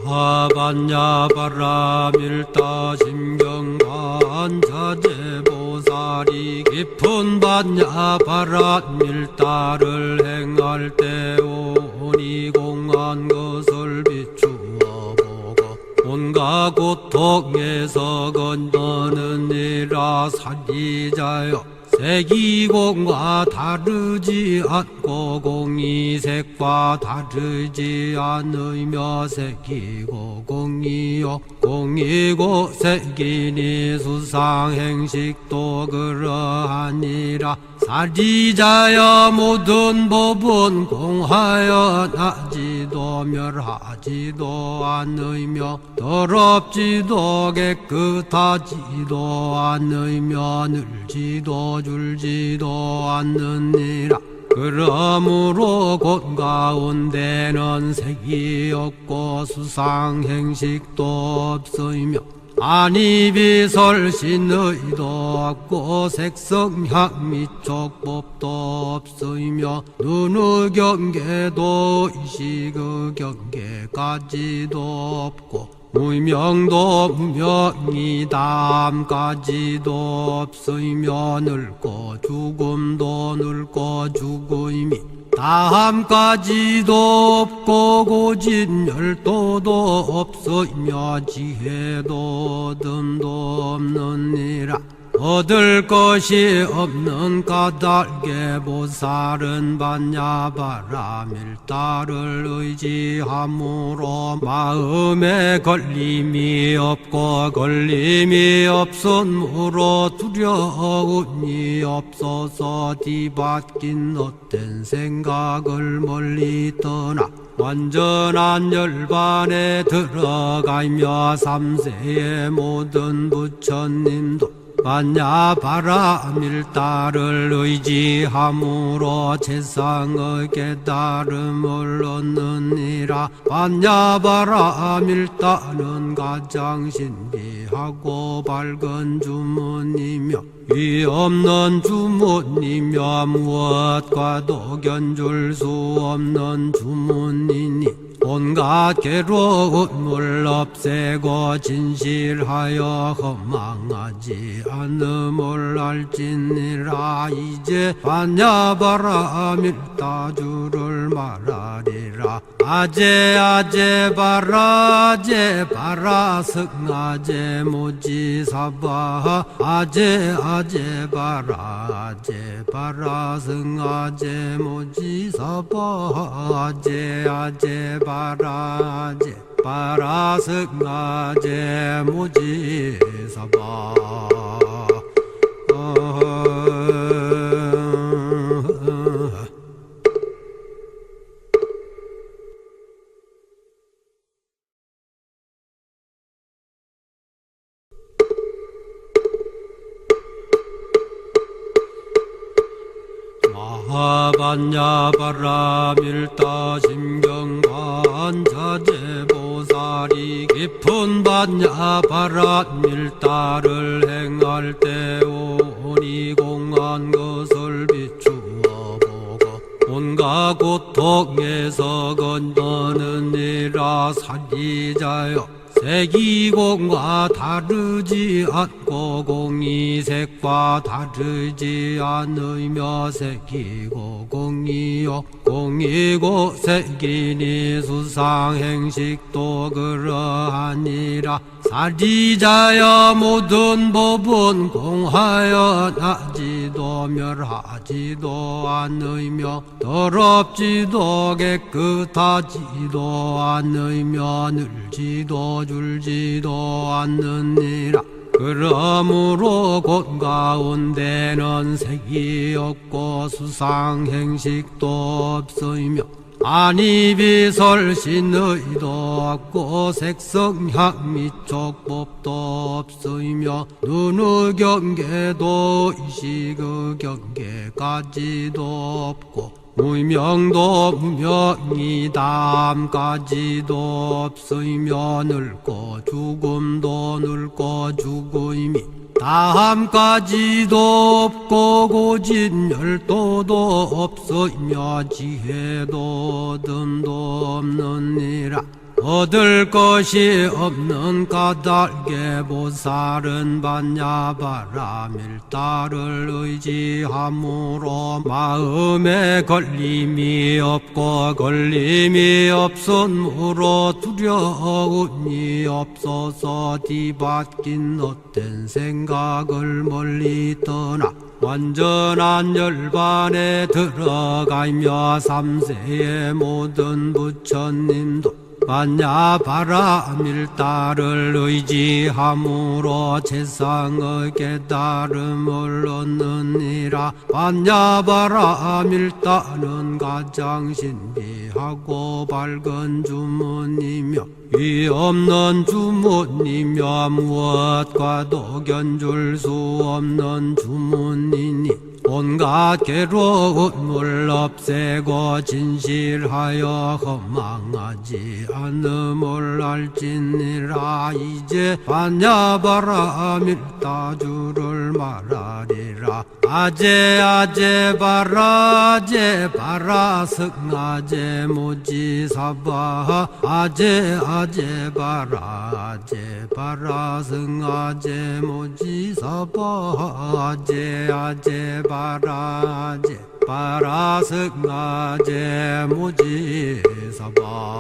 마하반야바라밀다 심경반자재보살이 깊은 반야바라밀다를 행할 때 오니 공한 것을 비추어 보고 온갖 고통에서 건너느니라. 사리자여, 색이공과 다르지 않고 공이색과 다르지 않으며 색이고 공이요 공이고 색이니 수상행식도 그러하니라. 사리자여, 모든 법은 공하여 나지도 멸하지도 않으며 더럽지도 깨끗하지도 않으며 늘지도 줄지도 않느니라. 그러므로 곧 가운데는 색이 없고 수상행식도 없으며 아니비설신의도 없고 색성향 미촉법도 없으며 눈의 경계도 의식의 경계까지도 없고 무명도 무명이담까지도 없으며 늙고 죽음도 늙고 죽음이 다함까지도 없고 고진열도도 없으며 지혜도 듬도 없느니라. 얻을 것이 없는 까닭에 보살은 반야바라밀다를 의지함으로 마음에 걸림이 없고 걸림이 없으므로 두려움이 없어서 뒤바뀐 헛된 생각을 멀리 떠나 완전한 열반에 들어가며 삼세의 모든 부처님도 반야바라밀다를 의지함으로 세상의 깨달음을 얻느니라. 반야바라밀다는 가장 신비하고 밝은 주문이며 위없는 주문이며 무엇과도 견줄 수 없는 주문이니 온갖 괴로움을 없애고 진실하여 허망하지 않음을 알지니라. 이제 반야바라밀다주를 말하리라. 아제아제바라제바라 승아제무지사바 아제아제바라 승아제무지사바 아제아제바라 승아제무지사바 마하반야바라밀다 심경반자재보살이 깊은 반야바라밀다를 행할 때 오니 공한 것을 비추어 보고 온갖 고통에서 건너느니라. 사리자여, 색이공과 다르지 않고 공이색과 다르지 않으며 색이고 공이요 공이고 색이니 수상행식도 그러하니라. 사리자여, 모든 법은 공하여 나지도 멸하지도 않으며 더럽지도 깨끗하지도 않으며 늘지도 줄지도 않느니라. 그러므로 곧 가운데는 색이 없고 수상행식도 없으며 아니비설신의도 없고 색성향 미촉법도 없으며 눈의 경계도 의식의 경계까지도 없고 무명도 무명이담까지도 없으며 늙고 죽음도 늙고 죽음이 다함까지도 없고 고진열도도 없으며 지혜도 듬도 없느니라. 얻을 것이 없는 까닭에 보살은 반야바라밀다를 의지함으로 마음에 걸림이 없고 걸림이 없으므로 두려움이 없어서 뒤바뀐 헛된 생각을 멀리 떠나 완전한 열반에 들어가며 삼세의 모든 부처님도 반야바라밀다를 의지함으로 세상의 깨달음을 얻느니라. 반야바라밀다는 가장 신비하고 밝은 주문이며 위 없는 주문이며 무엇과도 견줄 수 없는 주문이니 온갖 괴로움을 없애고 진실하여 허망하지 않음을 알지니라. 이제 반야바라밀다주를 말하리라. 아제 아제 바라제 바라승아제 모지사바 아제 아제 바라제 바라승아제 모지사바 아제 아제 바라제 바라승아제 모지사바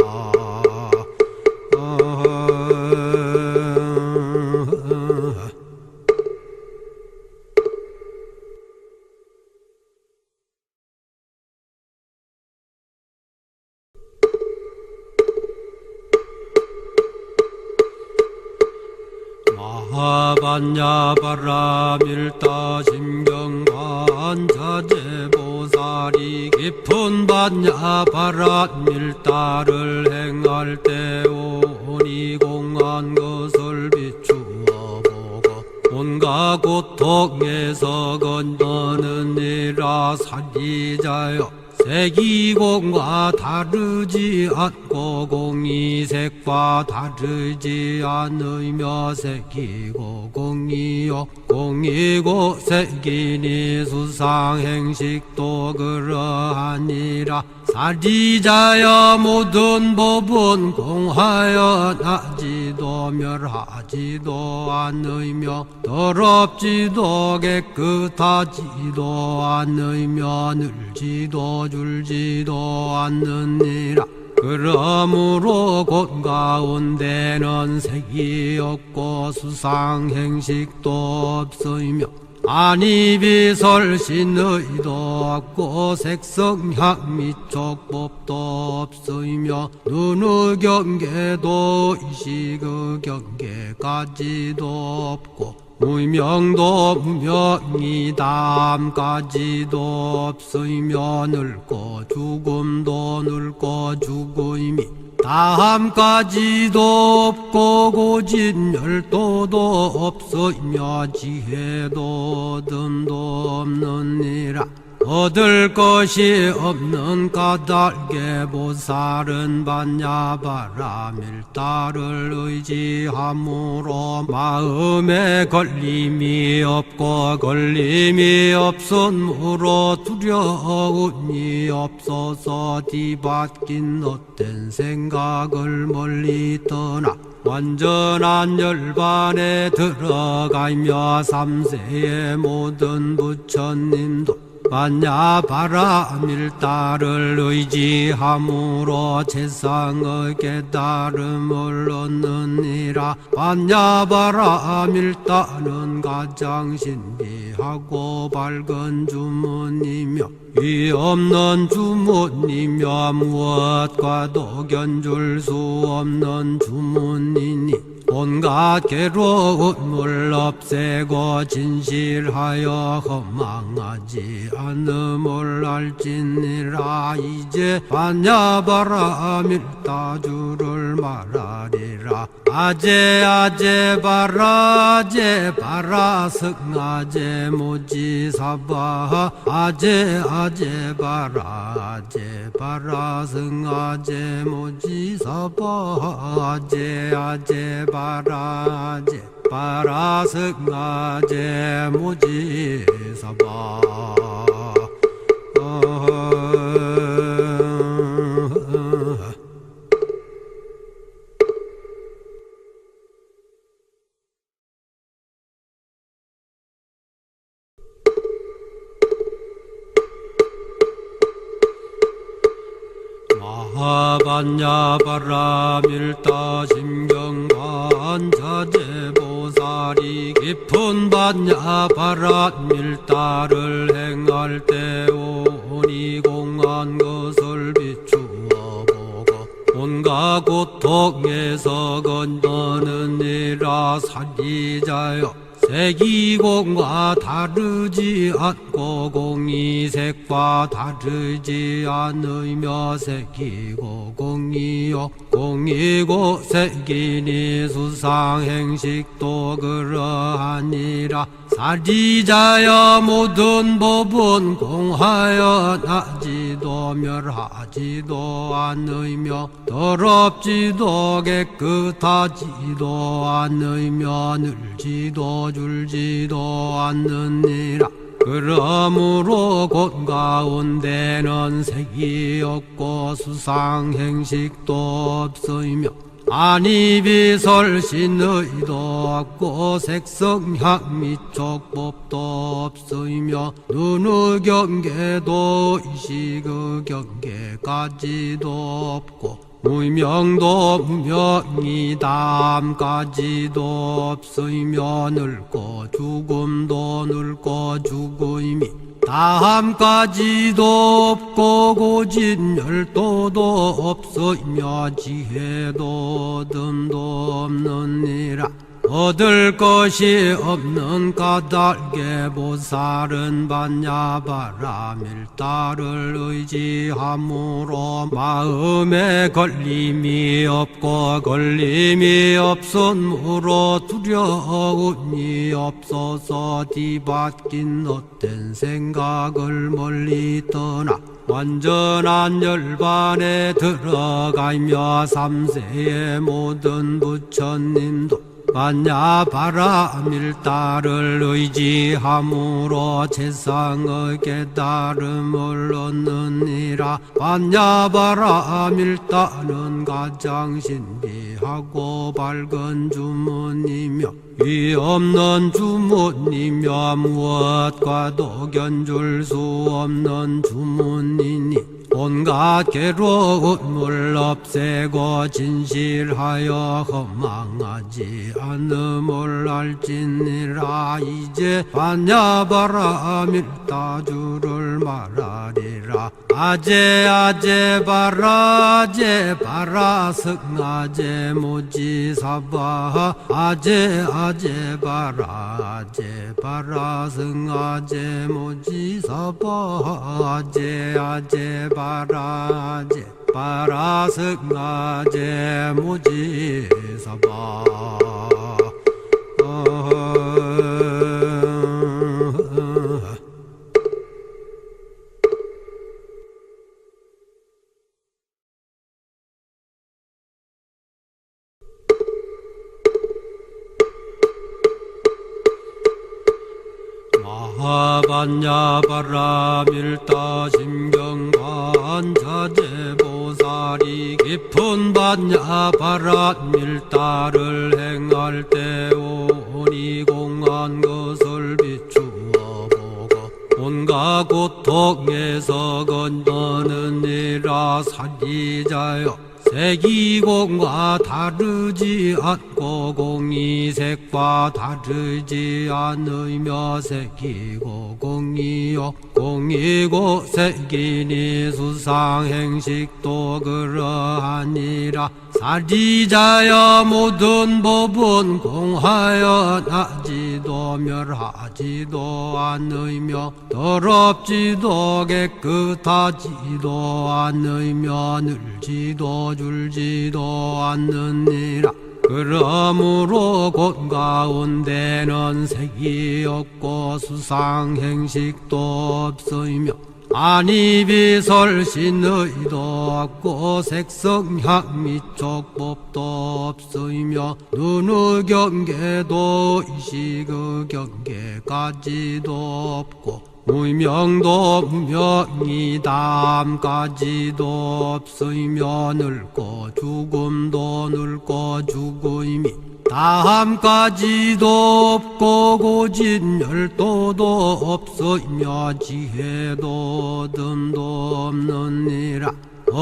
반야바라밀다 심경반자제보살이 깊은 반야바라밀다를 행할 때 오니 공한 것을 비추어 보고 온갖 고통에서 건너느니라. 사리자여 색이공과 다르지 않고 공이색과 다르지 않으며 색이고 공이요 공이고 색이니 수상행식도 그러하니라. 사리자여 모든 법은 공하여 나지도 멸하지도 않으며 더럽지도 깨끗하지도 않으며 늘지도 줄지도 않느니라. 그러므로 곳 가운데는 색이 없고 수상행식도 없으며 아니비설신의도 없고 색성향 미촉법도 없으며 눈의 경계도 의식의 경계까지도 없고 무명도 무명이 다함까지도 없으며 늙고 죽음도 늙고 죽음이 다함까지도 없고 고진열도도 없으며 지혜도 얻음도 없느니라. 얻을 것이 없는 까닭에 보살은 반야바라밀다를 의지함으로 마음에 걸림이 없고 걸림이 없으므로 두려움이 없어서 뒤바뀐 헛된 생각을 멀리 떠나 완전한 열반에 들어가며 삼세의 모든 부처님도 반야바라밀다를 의지함으로 세상의 깨달음을 얻느니라. 반야바라밀다는 가장 신비하고 밝은 주문이며 위 없는 주문이며 무엇과도 견줄 수 없는 주문이니 온갖 괴로움을 없애고 진실하여 허망하지 않음을 알지니라. 이제 반야바라밀다주를 말하리라. 아제 아제 바라제 바라승아제 모지사바 아제 아제 바라제 바라승아제 모지사바 아제 아제 바라제 바라승아제 모지사바 마하반야바라밀다 심경반자재보살이 깊은 반야바라밀다를 행할 때 오니 공한 것을 비추어 보고 온갖 고통에서 건너느니라. 사리자여, 색이공과 다르지 않고 공이색과 다르지 않으며 색이고 공이요 공이고 색이니 수상행식도 그러하니라. 사리자여, 모든 법은 공하여 나지도 멸하지도 않으며 더럽지도 깨끗하지도 않으며 늘지도 줄지도 않느니라. 그러므로 곧 가운데는 색이 없고 수상행식도 없으며 아니비설신의도 없고 색성향 미촉법도 없으며 눈의 경계도 의식의 경계까지도 없고 무명도 무명이담까지도 없으며 늙고 죽음도 늙고 죽음이 다함까지도 없고 고진열도도 없으며 지혜도 듬도 없느니라. 얻을 것이 없는 까닭에 보살은 반야바라밀다를 의지함으로 마음에 걸림이 없고 걸림이 없으므로 두려움이 없어서 뒤바뀐 헛된 생각을 멀리 떠나 완전한 열반에 들어가며 삼세의 모든 부처님도 반야바라밀다를 의지함으로 세상의 깨달음을 얻느니라. 반야바라밀다는 가장 신비하고 밝은 주문이며 위없는 주문이며 무엇과도 견줄 수 없는 주문이니 온갖 괴로움을 없애고 진실하여 허망하지 않음을 알지니라. 이제 반야바라밀다주를 말하리라. 아제 바라 승아제 모지사바 아제 바라 승아제 모지사바 아제 바라 승아제 모지사바 마하반야바라밀다 심경반자재보살이 깊은 반야바라밀다를 행할 때 오니 공한 것을 비추어 보고 온갖 고통에서 건너느니라. 사리자여, 색이공과 다르지 않고 공이색과 다르지 않으며 색이고 공이요 공이고 색이니 수상행식도 그러하니라. 사리자여, 모든 법은 공하여 나지도 멸하지도 않으며 더럽지도 깨끗하지도 않으며 늘지도 줄지도 않느니라. 그러므로 곧 가운데는 색이 없고 수상행식도 없으며 아니비설신의도 없고 색성향 미촉법도 없으며 눈의 경계도 의식의 경계까지도 없고 무명도 무명이담까지도 없으며 늙고 죽음도 늙고 죽음이 다함까지도 없고 고진열도도 없으며 지혜도 듬도 없느니라.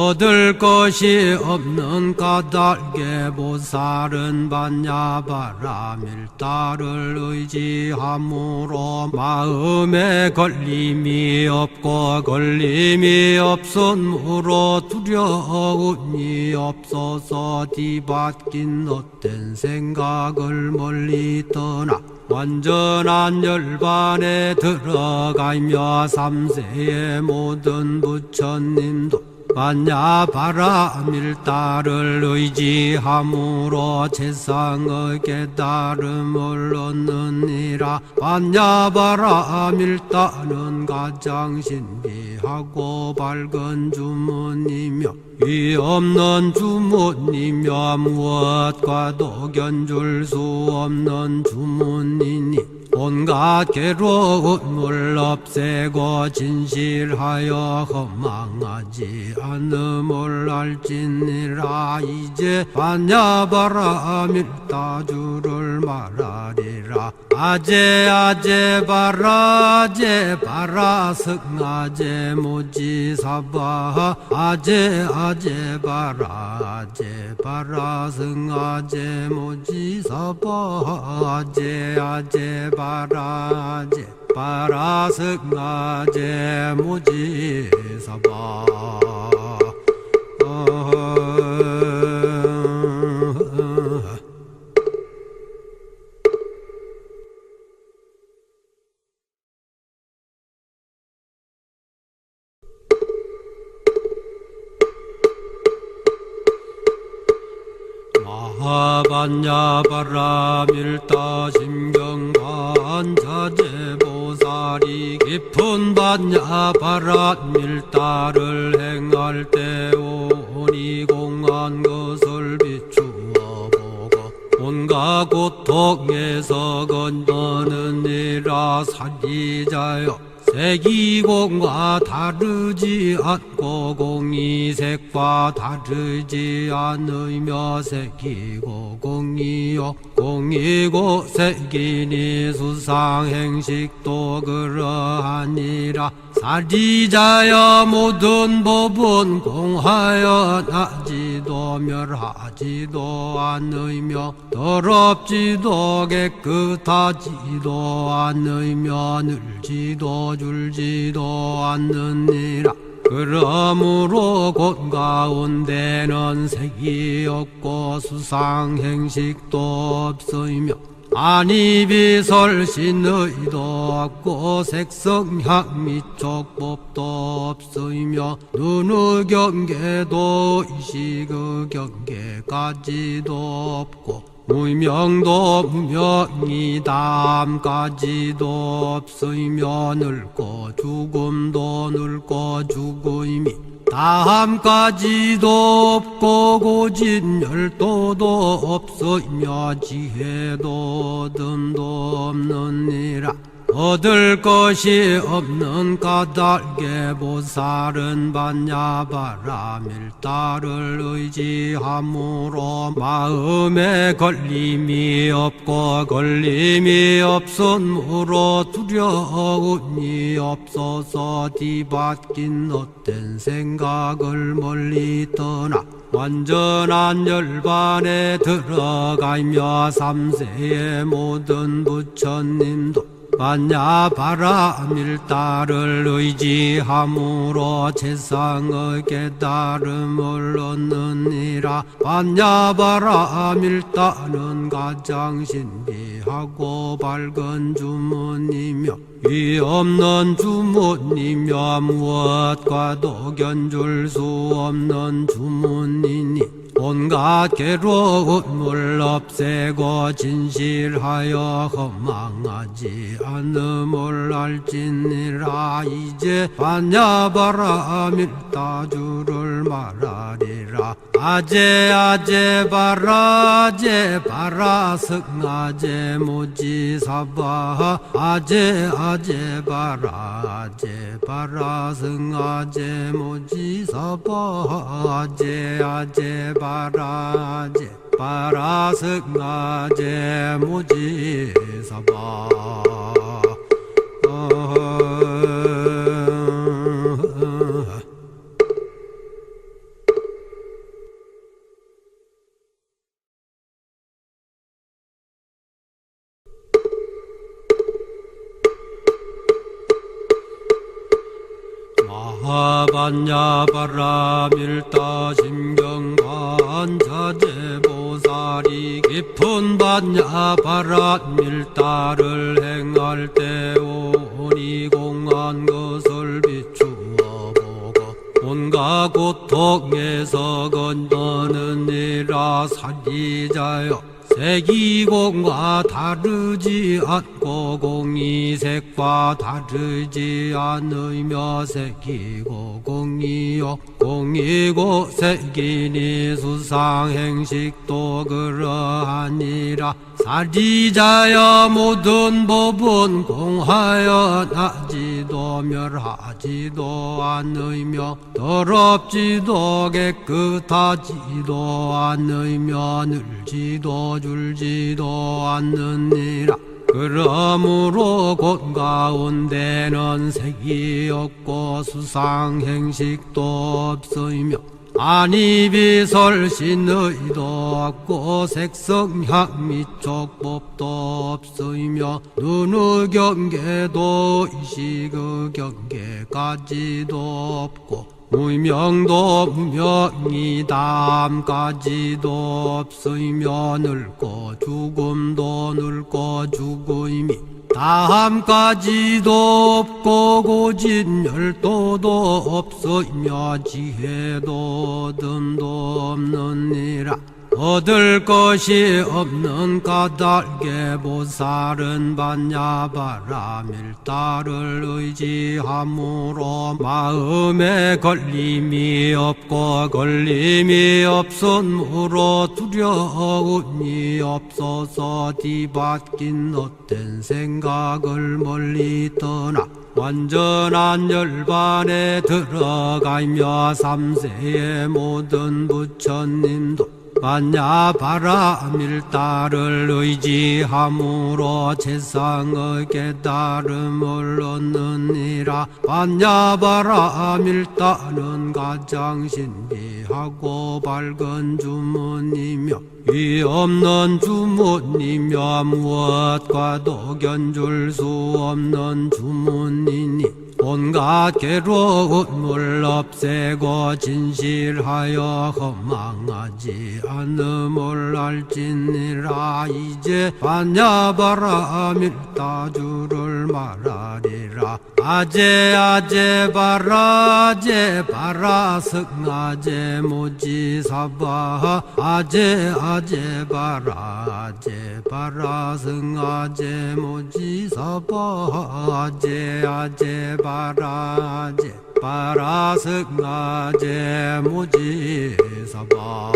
얻을 것이 없는 까닭에 보살은 반야바라밀다를 의지함으로 마음에 걸림이 없고 걸림이 없으므로 두려움이 없어서 뒤바뀐 헛된 생각을 멀리 떠나 완전한 열반에 들어가며 삼세의 모든 부처님도 반야바라밀다를 의지함으로 세상의 깨달음을 얻느니라. 반야바라밀다는 가장 신비하고 밝은 주문이며 위 없는 주문이며 무엇과도 견줄 수 없는 주문이니 온갖 괴로움을 없애고 진실하여 허망하지 않음을 알지니라. 이제 반야바라밀다주를 말하리라. 아제 아제 바라제 바라승아제 모지사바 아제 아제 바라제 바라승아제 모지사바 아제 아제 바라제 바라승아제 모지사바 반야바라밀다 심경반자제보살이 깊은 반야바라밀다를 행할 때 오니 공한 것을 비추어 보고 온갖 고통에서 건너느니라. 사리자여 색이공과 다르지 않고 공이색과 다르지 않으며 색이고 공이요 공이고 색이니 수상행식도 그러하니라. 사리자여 모든 법은 공하여 나지도 멸하지도 않으며 더럽지도 깨끗하지도 않으며 늘지도 줄지도 않느니라. 그러므로 곳 가운데는 색이 없고 수상행식도 없으며 아니비설신의도 없고 색성향 미촉법도 없으며 눈의 경계도 의식의 경계까지도 없고 무명도 무명이 다함까지도 없으며 늙고 죽음도 늙고 죽음이 다함까지도 없고 고진열도도 없으며 지혜도 얻음도 없느니라. 얻을 것이 없는 까닭에 보살은 반야바라밀다를 의지함으로 마음에 걸림이 없고 걸림이 없으므로 두려움이 없어서 뒤바뀐 헛된 생각을 멀리 떠나 완전한 열반에 들어가며 삼세의 모든 부처님도 반야바라밀다를 의지함으로 세상의 깨달음을 얻느니라. 반야바라밀다는 가장 신비하고 밝은 주문이며 위 없는 주문이며 무엇과도 견줄 수 없는 주문이니 온갖 괴로움을 없애고 진실하여 허망하지 않음을 알지니라. 이제 반야바라밀다주를 말하리라. 아제 아제 바라제 바라승아제 모지사바 아제 아제 바라제 바라승아제 모지사바 아제 아제 바라제 바라승아제 모지사바 반야바라 밀다 심경관 자제보살이 깊은 반야바라 밀다를 행할 때 오니 공한 것을 비추어 보고 온갖 고통에서 건너느니라. 사리자여 색이공과 다르지 않고 공이색과 다르지 않으며 색이고 공이요 공이고 색이니 수상행식도 그러하니라. 사리자여 모든 법은 공하여 나지도 멸하지도 않으며 더럽지도 깨끗하지도 않으며 늘지도 줄지도 않느니라. 그러므로 곳 가운데는 색이 없고 수상행식도 없으며 안이비설신의도 없고 색성향 미촉법도 없으며 눈의 경계도 의식의 경계까지도 없고 무명도 무명이담까지도 없으며 늙고 죽음도 늙고 죽음이 다함까지도 없고 고진열도도 없으며 지혜도 듬도 없느니라. 얻을 것이 없는 까닭에 보살은 반야바라 밀다를 의지함으로 마음에 걸림이 없고 걸림이 없으므로 두려움이 없어서 뒤바뀐 헛된 생각을 멀리 떠나 완전한 열반에 들어가며 삼세의 모든 부처님도 반야바라 밀다를 의지함으로 세상의 깨달음을 얻느니라. 반야바라 밀다는 가장 신비하고 밝은 주문이며 위 없는 주문이며 무엇과도 견줄 수 없는 주문이니 온갖 괴로움을 없애고 진실하여 허망하지 않음을 알지니라. 이제 반야바라 밀다주를 말하리라. 아제 아제 바라 아제 바라 승아제 모지사바 아제 아제 바라 아제 바라 승아제 모지사바 아제 아제 바라 아제 바라 승아제 모지사바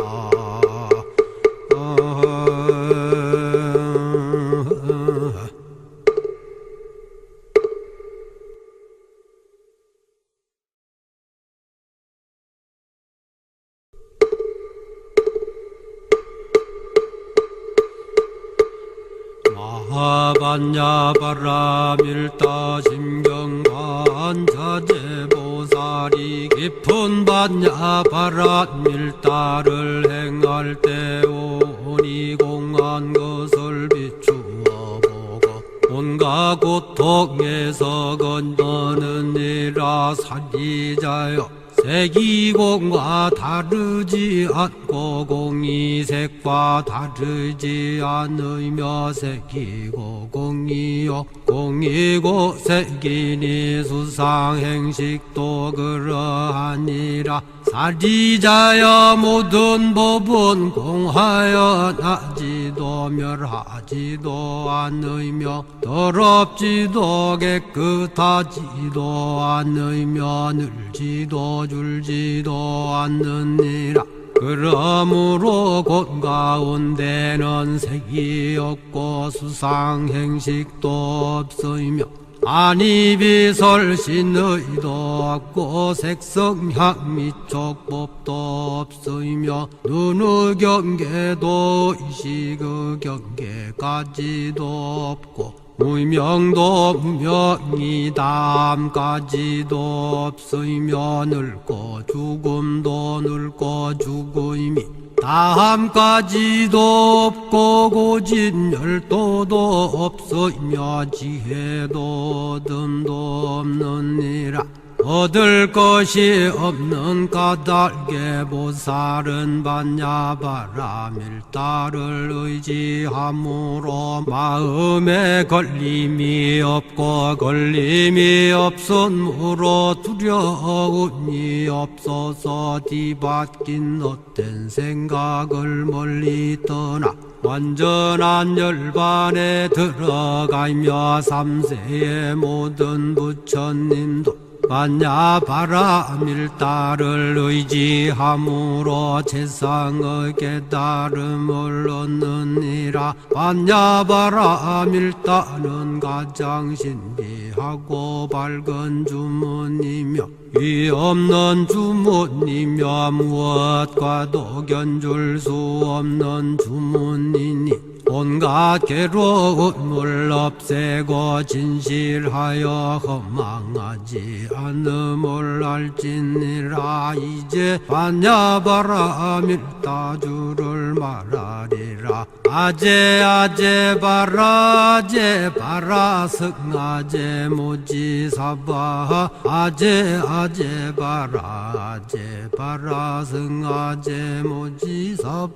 반야바라 밀다 심경관 자제보살이 깊은 반야바라 밀다를 행할 때 오니 공한 것을 비추어 보고 온갖 고통에서 건너느니라. 사리자여 색이공과 다르지 않고 공이색과 다르지 않으며 색이고 공이요 공이고 색이니 수상행식도 그러하니라. 사리자여 모든 법은 공하여 나지도 멸하지도 않으며 더럽지도 깨끗하지도 않으며 늘지도 줄지도 않느니라. 그러므로 곳 가운데는 색이 없고 수상행식도 없으며 안이비설신의도 없고 색성향 미촉법도 없으며 눈의 경계도 의식의 경계까지도 없고 무명도 무명이담까지도 없으며 늙고 죽음도 늙고 죽음이 다함까지도 없고 고진열도도 없으며 지혜도 듬도 없느니라. 얻을 것이 없는 까닭에 보살은 반야바라밀다를 의지함으로 마음에 걸림이 없고 걸림이 없으므로 두려움이 없어서 뒤바뀐 헛된 생각을 멀리 떠나 완전한 열반에 들어가며 삼세의 모든 부처님도 반야바라밀다를 의지함으로 세상의 깨달음을 얻느니라. 반야바라밀다는 가장 신비하고 밝은 주문이며 위없는 주문이며 무엇과도 견줄 수 없는 주문이니 온갖 괴로움을 없애고 진실하여 허망하지 않음을 알지니라. 이제 반야바라밀다주를 말하리라. 아제 아제 바라제 바라승아제 모지사바 아제 아제 바라제 바라승아제 모지사바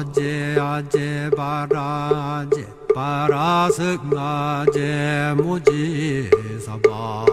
아제 아제 바라제 바라승아제 모지사바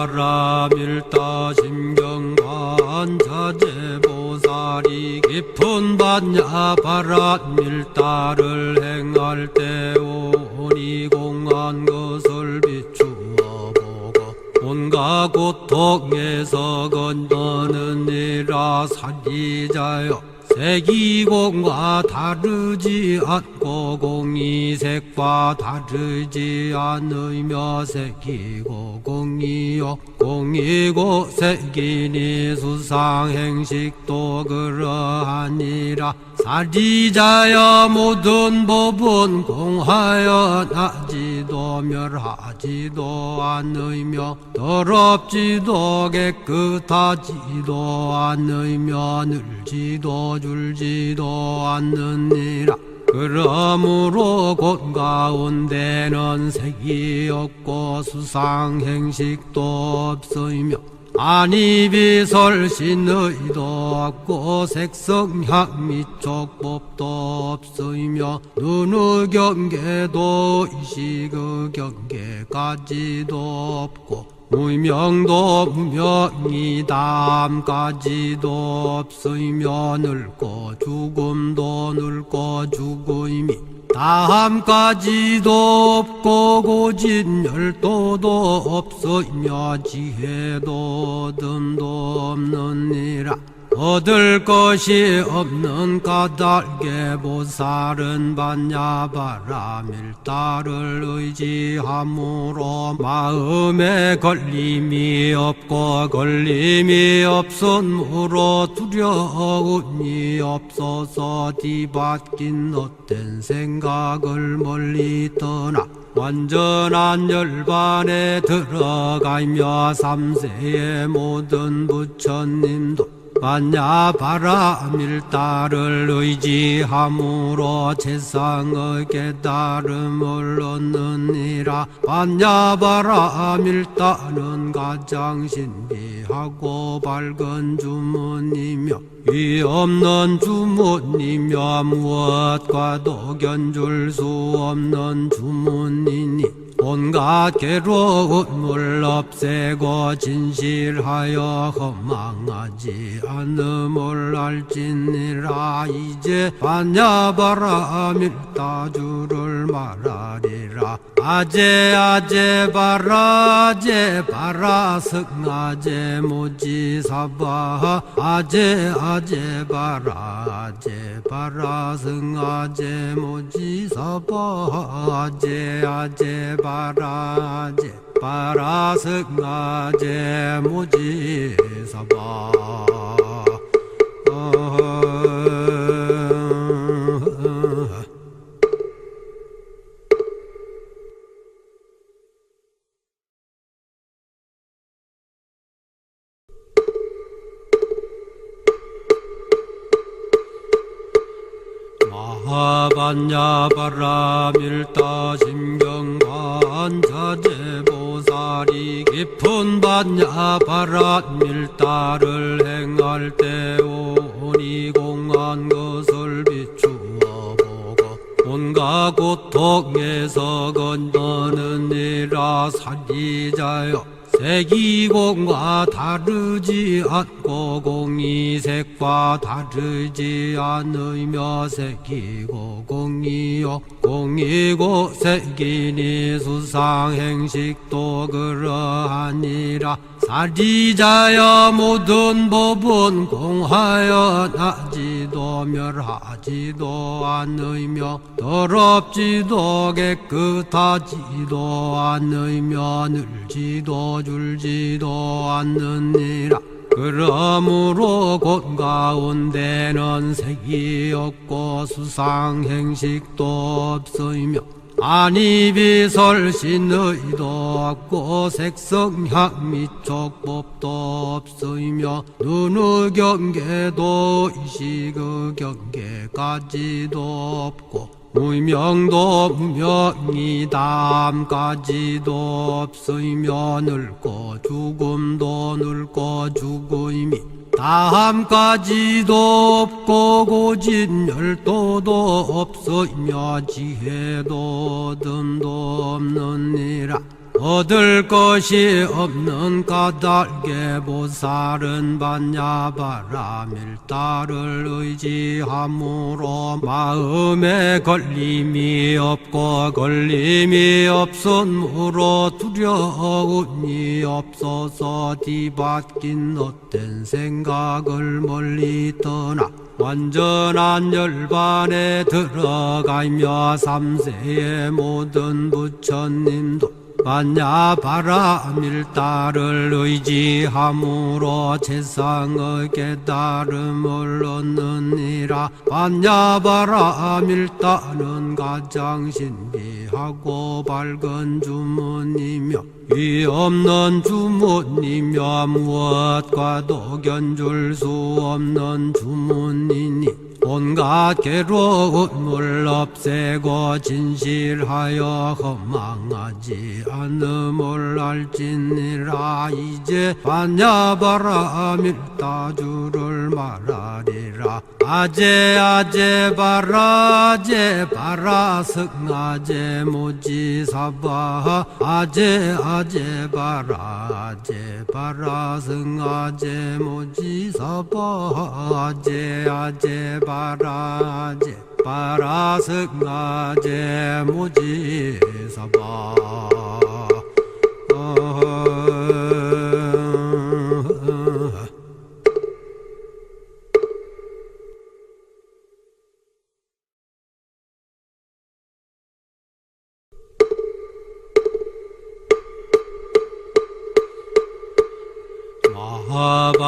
반야바라밀다 심경반자제보살이 깊은 반야바라밀다를 행할 때 오니 공한 것을 비추어 보고 온갖 고통에서 건너느니라. 사리자여 색이공과 다르지 않고 공이 색과 다르지 않으며 색이고 공이요 공이고 색이니 수상행식도 그러하니라. 사리자여 모든 법은 공하여 나지도 멸하지도 않으며 더럽지도 깨끗하지도 않으며 늘지도 줄지도 않느니라. 그러므로 곳 가운데는 색이 없고 수상행식도 없으며 아니비설신의도 없고 색성향 미촉법도 없으며 눈의 경계도 의식의 경계까지도 없고 무명도 무명이 다함까지도 없으며 늙고 죽음도 늙고 죽음이 다함까지도 없고 고진열도도 없으며 지혜도 얻음도 없느니라. 얻을 것이 없는 까닭에 보살은 반야바라밀다를 의지함으로 마음에 걸림이 없고 걸림이 없으므로 두려움이 없어서 뒤바뀐 헛된 생각을 멀리 떠나 완전한 열반에 들어가며 삼세의 모든 부처님도 반야바라밀다를 의지함으로 세상의 깨달음을 얻느니라. 반야바라밀다는 가장 신비하고 밝은 주문이며 위없는 주문이며 무엇과도 견줄 수 없는 주문이니 온갖 괴로움을 없애고 진실하여 허망하지 않음을 알지니라. 이제 반야바라밀다주를 말하리라. 아제 아제 바라제 바라승아제 모지사바 아제 아제 바라제 바라승아제 모지사바 아제 아제 바라제 바라승아제 모지사바 반야바라 밀다 심경관 자제보살이 깊은 반야바라 밀다를 행할 때 오니 공한 것을 비추어 보고 온갖 고통에서 건너느니라. 사리자여 색이공과 다르지 않고 공이색과 다르지 않으며 색이고 공이요 공이고 색이니 수상행식도 그러하니라. 사리자여 모든 법은 공하여 나지도 멸하지도 않으며 더럽지도 깨끗하지도 않으며 늘지도 줄지도 않느니라. 그러므로 곳 가운데는 색이 없고 수상행식도 없으며 안이비설신의도 없고 색성향 미촉법도 없으며 눈의 경계도 의식의 경계까지도 없고 무명도 무명이담까지도 없으며 늙고 죽음도 늙고 죽음이 다함까지도 없고 고진열도도 없으며 지혜도 듬도 없느니라. 얻을 것이 없는 까닭에 보살은 반야바라 밀다를 의지함으로 마음에 걸림이 없고 걸림이 없으므로 두려움이 없어서 뒤바뀐 헛된 생각을 멀리 떠나 완전한 열반에 들어가며 삼세의 모든 부처님도 반야바라 밀다를 의지함으로 세상의 깨달음을 얻느니라. 반야바라 밀다는 가장 신비하고 밝은 주문이며 위 없는 주문이며 무엇과도 견줄 수 없는 주문이니 온갖 괴로움을 없애고 진실하여 허망하지 않음을 알지니라. 이제 반야바라 밀다주를 말하리라. 아제 아제 바라 아제 바라 승아제 모지사바 아제 아제 바라 아제 바라 승아제 모지사바 아제 아제 바라 아제 바라 승아제 모지사바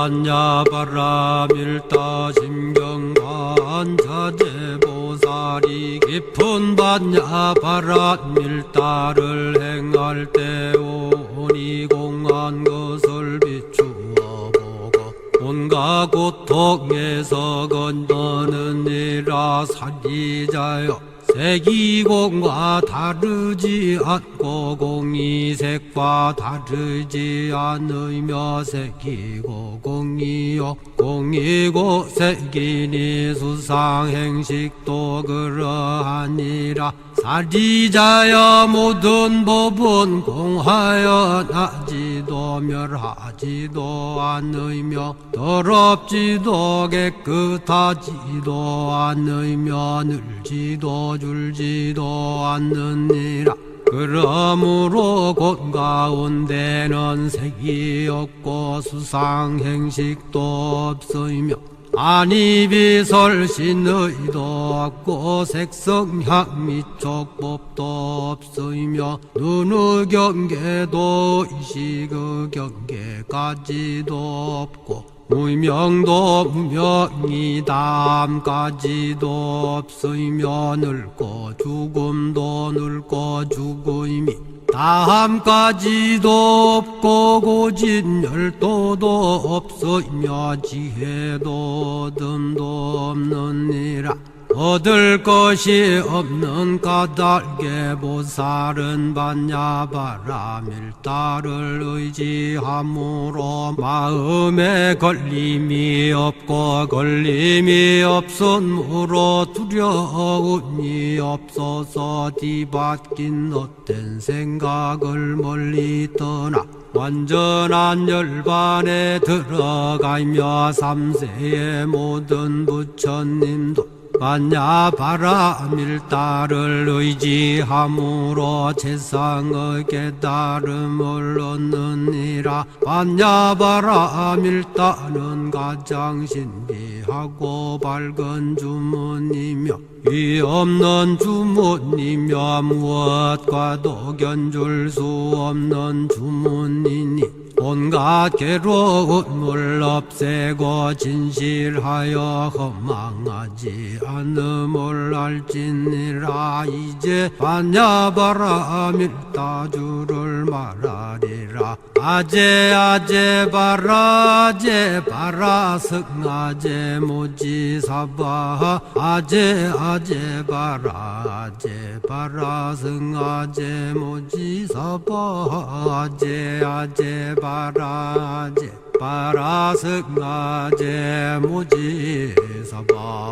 반야바라 밀다 심경관 자제보살이 깊은 반야바라 밀다를 행할 때 오니 공한 것을 비추어 보고 온갖 고통에서 건너느니라. 사리자여 색이공과 다르지 않고 공이색과 다르지 않으며 색이고 공이요 공이고 색이니 수상행식도 그러하니라. 사리자여 모든 법은 공하여 나지도 멸하지도 않으며 더럽지도 깨끗하지도 않으며 늘지도 줄지도 않느니라. 그러므로 곳 가운데는 색이 없고 수상행식도 없으며 안이비설신의도 없고 색성향 미촉법도 없으며 눈의 경계도 의식의 경계까지도 없고 무명도 무명이담까지도 없으며 늙고 죽음도 늙고 죽음이 다함까지도 없고 고진열도도 없으며 지혜도 듬도 없느니라. 얻을 것이 없는 까닭에 보살은 반야바라밀다를 의지함으로 마음에 걸림이 없고 걸림이 없으므로 두려움이 없어서 뒤바뀐 헛된 생각을 멀리 떠나 완전한 열반에 들어가며 삼세의 모든 부처님도 반야바라밀다를 의지함으로 세상의 깨달음을 얻느니라. 반야바라밀다는 가장 신비하고 밝은 주문이며 위없는 주문이며 무엇과도 견줄 수 없는 주문이니 온갖 괴로움을 없애고 진실하여 허망하지 않음을 알지니라. 이제 반야바라밀다주를 말하리라. 아제 아제 바라제 바라승아제 모지사바 아제 아제 바라제 바라승아제 모지사바 아제 아제 바라제 바라승아제 모지사바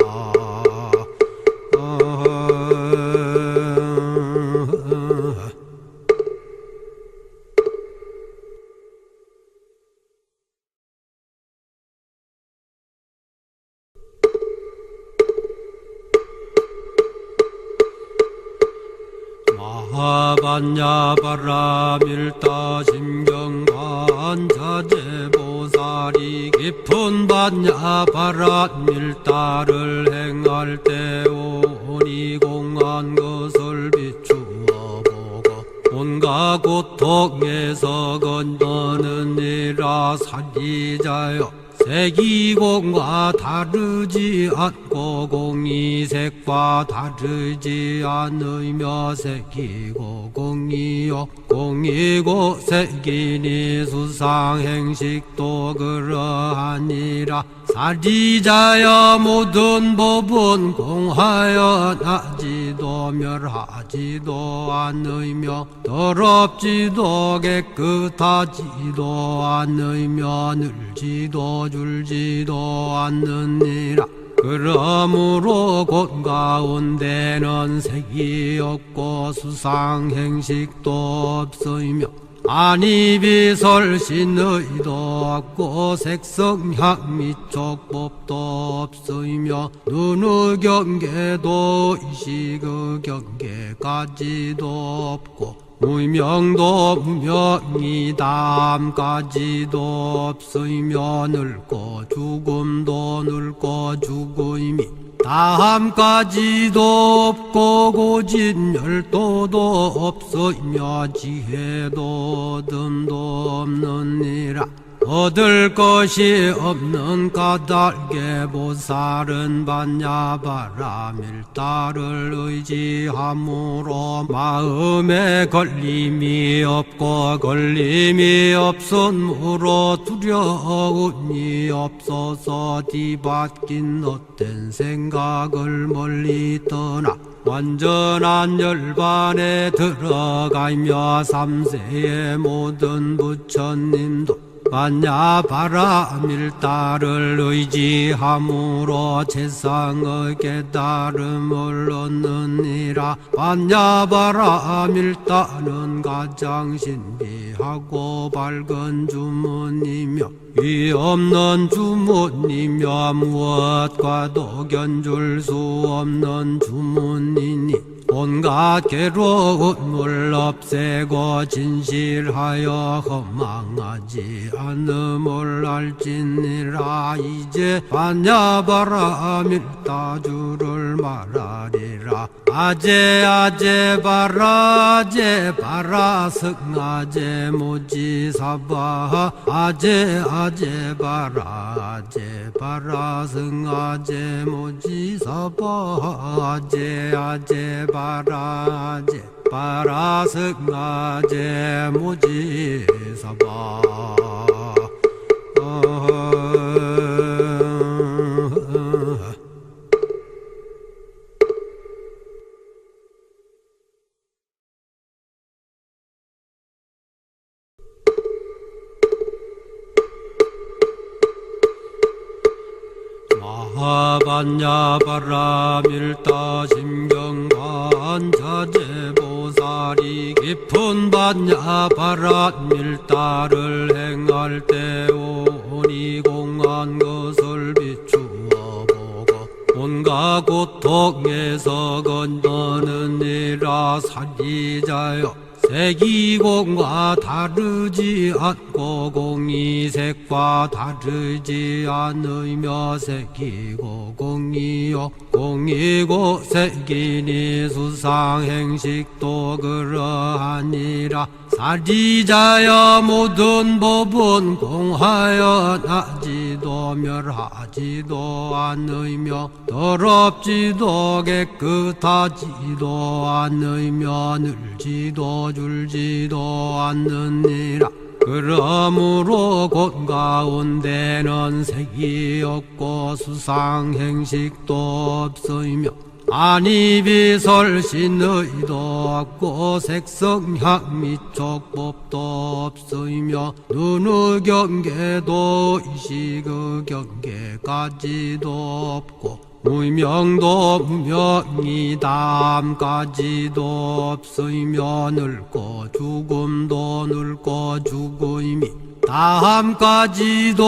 반야바라밀다 심경반자제보살이 깊은 반야바라밀다를 행할 때 오니 공한 것을 비추어 보고 온갖 고통에서 건너느니라. 사기자여 색이공과 다르지 않고 공이색과 다르지 않으며 색이고 공이요 공이고 색이니 수상행식도 그러하니라. 사리자여 모든 법은 공하여 나지도 멸하지도 않으며 더럽지도 깨끗하지도 않으며 늘지도 줄지도 않느니라. 그러므로 곳 가운데는 색이 없고 수상행식도 없으며 아니비설신의도 없고 색성향 미촉법도 없으며 눈의 경계도 의식의 경계까지도 없고 무명도 무명이 다함까지도 없으며 늙고 죽음도 늙고 죽음이 다함까지도 없고 고진열도도 없으며 지혜도 얻음도 없느니라. 얻을 것이 없는 까닭에 보살은 반야바라밀다를 의지함으로 마음에 걸림이 없고 걸림이 없으므로 두려움이 없어서 뒤바뀐 헛된 생각을 멀리 떠나 완전한 열반에 들어가며 삼세의 모든 부처님도 반야바라밀다를 의지함으로 세상의 깨달음을 얻느니라. 반야바라밀다는 가장 신비하고 밝은 주문이며 위없는 주문이며 무엇과도 견줄 수 없는 주문이니 온갖 괴로움을 없애고 진실하여 허망하지 않음을 알지니라. 이제 반야바라밀다주를 말하리라. 아제 아제 바라제 바라승아제 모지사바 아제 아제 바라제 바라승아제 모지사바 아제 아제 바라제 바라승아제 모지사바 반야바라밀다 심경관자재보살이 깊은 반야바라밀다를 행할 때 오니 공한 것을 비추어 보고 온갖 고통에서 건너느니라. 사리자여, 색이공과 다르지 않고 공이색과 다르지 않으며 색이고 공이요 공이고 색이니 수상행식도 그러하니라. 사리자여, 모든 법은 공하여 나지도 멸하지도 않으며 더럽지도 깨끗하지도 않으며 늘지도 줄지도 않느니라. 그러므로 곧 가운데는 색이 없고 수상행식도 없으며 아니비설신의도 없고 색성향 미촉법도 없으며 눈의 경계도 의식의 경계까지도 없고 무명도 무명이담까지도 없으며 늙고 죽음도 늙고 죽음이 다함까지도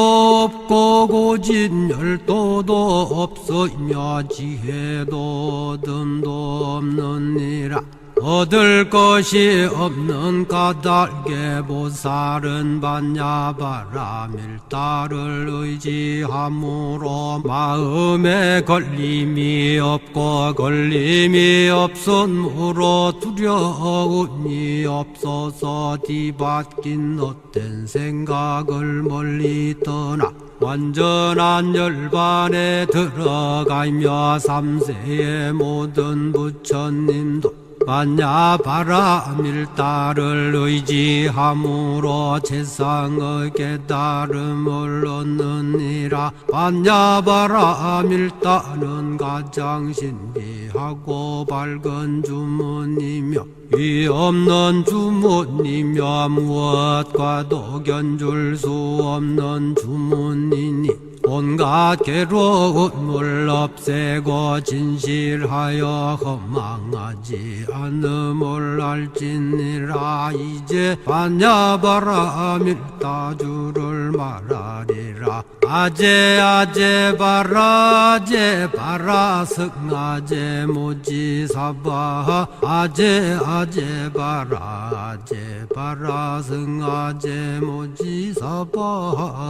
없고 고진열도도 없으며 지혜도 듬도 없느니라. 얻을 것이 없는 까닭에 보살은 반야바라밀다를 의지함으로 마음에 걸림이 없고 걸림이 없으므로 두려움이 없어서 뒤바뀐 헛된 생각을 멀리 떠나 완전한 열반에 들어가며 삼세의 모든 부처님도 반야바라밀다를 의지함으로 세상의 깨달음을 얻느니라. 반야바라밀다는 가장 신비하고 밝은 주문이며 위 없는 주문이며 무엇과도 견줄 수 없는 주문이니 온갖 괴로움을 없애고 진실하여 허망하지 않음을 알지니라. 이제 반야바라밀다주를 말하리라. 아제 아제 바라제 바라승아제 모지사바 아제 아제 바라제 바라승아제 모지사바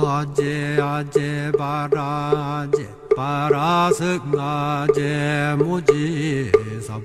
아제 아제 바라제 바라승아제 모지사바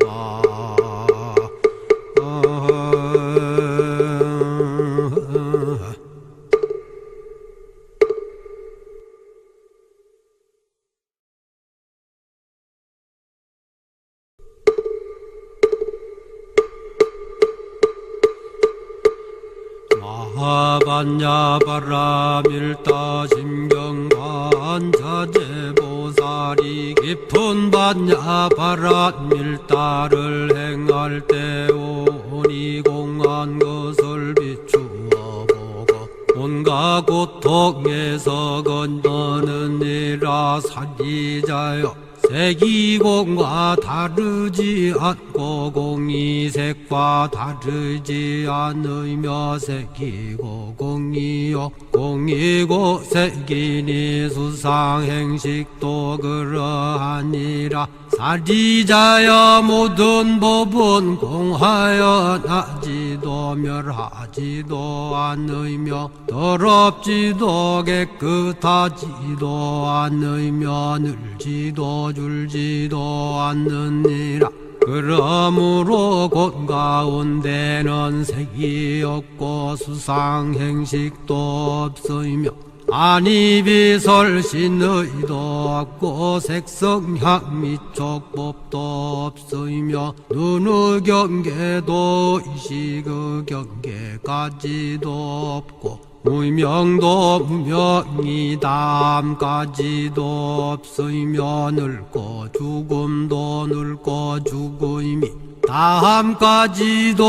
반야바라밀다 심경관자재보살이 깊은 반야바라밀다를 행할 때 오니 공한 것을 비추어 보고 온갖 고통에서 건너느니라. 사리자여, 색이공과 다르지 않고 공이색과 다르지 않으며 색이고 공이요 공이고 색이니 수상행식도 그러하니라. 사리자여, 모든 법은 공하여 나지도 멸하지도 않으며 더럽지도 깨끗하지도 않으며 늘지도 줄지도 않느니라. 그러므로 곧 가운데는 색이 없고 수상행식도 없으며 아니비설신의도 없고 색성향 미촉법도 없으며 눈의 경계도 의식의 경계까지도 없고 무명도 무명이담까지도 없으며 늙고 죽음도 늙고 죽음이 다함까지도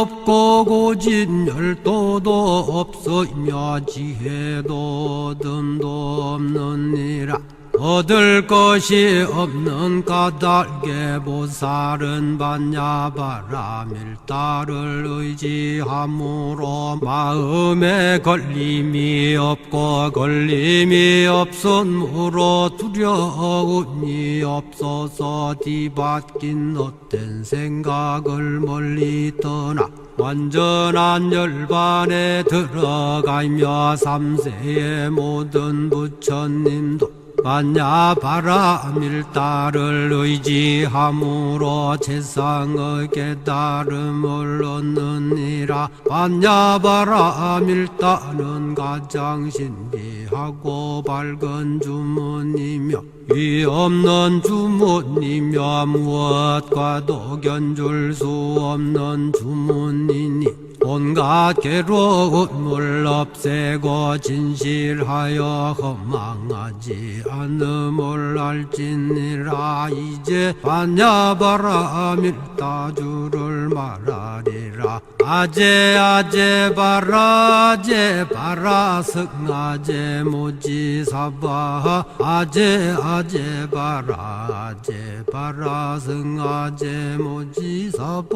없고 고진열도도 없으며 지혜도 듬도 없느니라. 얻을 것이 없는 까닭에 보살은 반야바라밀다를 의지함으로 마음에 걸림이 없고 걸림이 없으므로 두려움이 없어서 뒤바뀐 헛된 생각을 멀리 떠나 완전한 열반에 들어가며 삼세의 모든 부처님도 반야바라밀다를 의지함으로 세상의 깨달음을 얻느니라. 반야바라밀다는 가장 신비하고 밝은 주문이며 위없는 주문이며 무엇과도 견줄 수 없는 주문이니 온갖 괴로움을 없애고 진실하여 허망하지 않음을 알지니라. 이제 반야바라밀다주를 말하리라. 아제 아제 바라제 바라승아제 모지사바 아제 아제 바라제 바라승아제 모지사바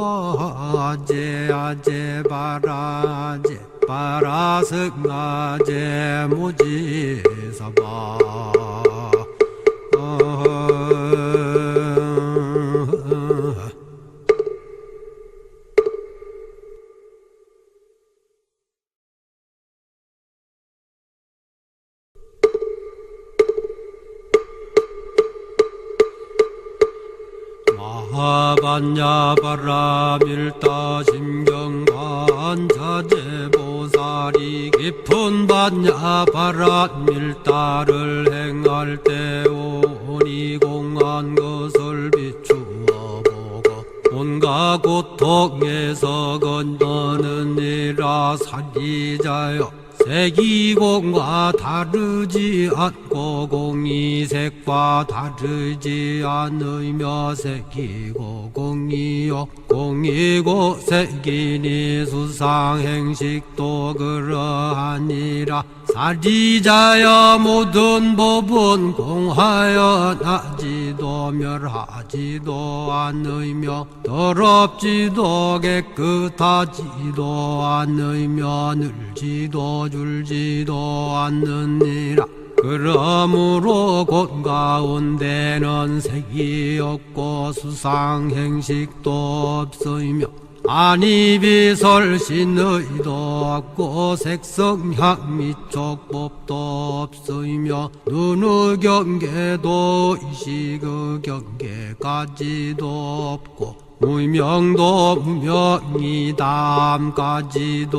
아제 아제 바라제 바라승아제 모지사바 반야바라밀다 심경반자제보살이 깊은 반야바라밀다를 행할 때 오니 공한 것을 비추어 보고 온갖 고통에서 건너느니라. 사리자여 색이공과 다르지 않고 공이색과 다르지 않으며 색이고 공이요 공이고 색이니 수상행식도 그러하니라. 사리자여 모든 법은 공하여 나지도 멸하지도 않으며 더럽지도 깨끗하지도 않으며 늘지도 줄지도 않느니라. 그러므로 곳 가운데는 색이 없고 수상행식도 없으며 아니비설신의도 없고 색성향 미촉법도 없으며 눈의 경계도 의식의 경계까지도 없고 무명도 무명이 다함까지도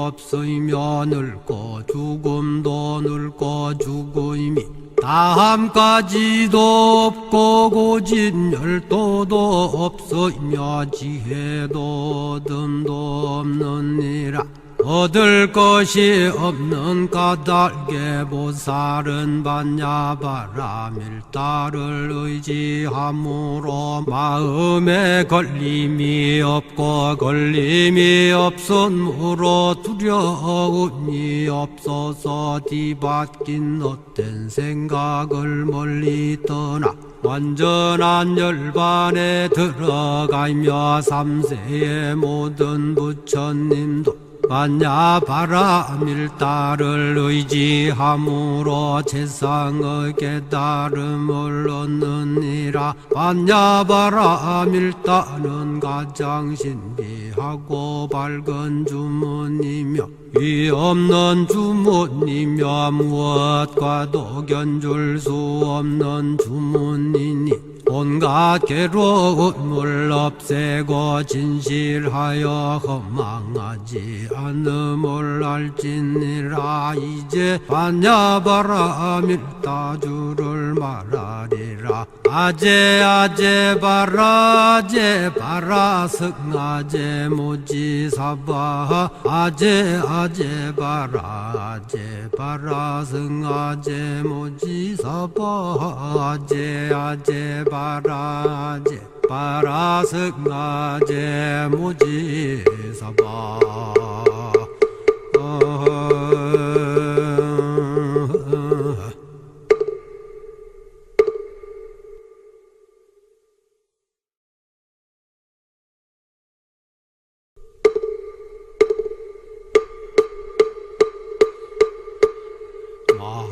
없으며 늙고 죽음도 늙고 죽음이 다함까지도 없고 고진열도도 없으며 지혜도 얻음도 없느니라. 얻을 것이 없는 까닭에 보살은 반야바라밀다를 의지함으로 마음에 걸림이 없고 걸림이 없으므로 두려움이 없어서 뒤바뀐 헛된 생각을 멀리 떠나 완전한 열반에 들어가며 삼세의 모든 부처님도 반야바라밀다를 의지함으로 세상의 깨달음을 얻느니라. 반야바라밀다는 가장 신비하고 밝은 주문이며 위없는 주문이며 무엇과도 견줄 수 없는 주문이니 온갖 괴로움을 없애고 진실하여 허망하지 않음을 알지니라. 이제 반야바라밀다주를 말하리라. 아제 아제 바라제 바라승아제 모지사바 아제 아제 바라제 바라승아제 모지사바 아제 아제 바라제 바라승아제 모지사바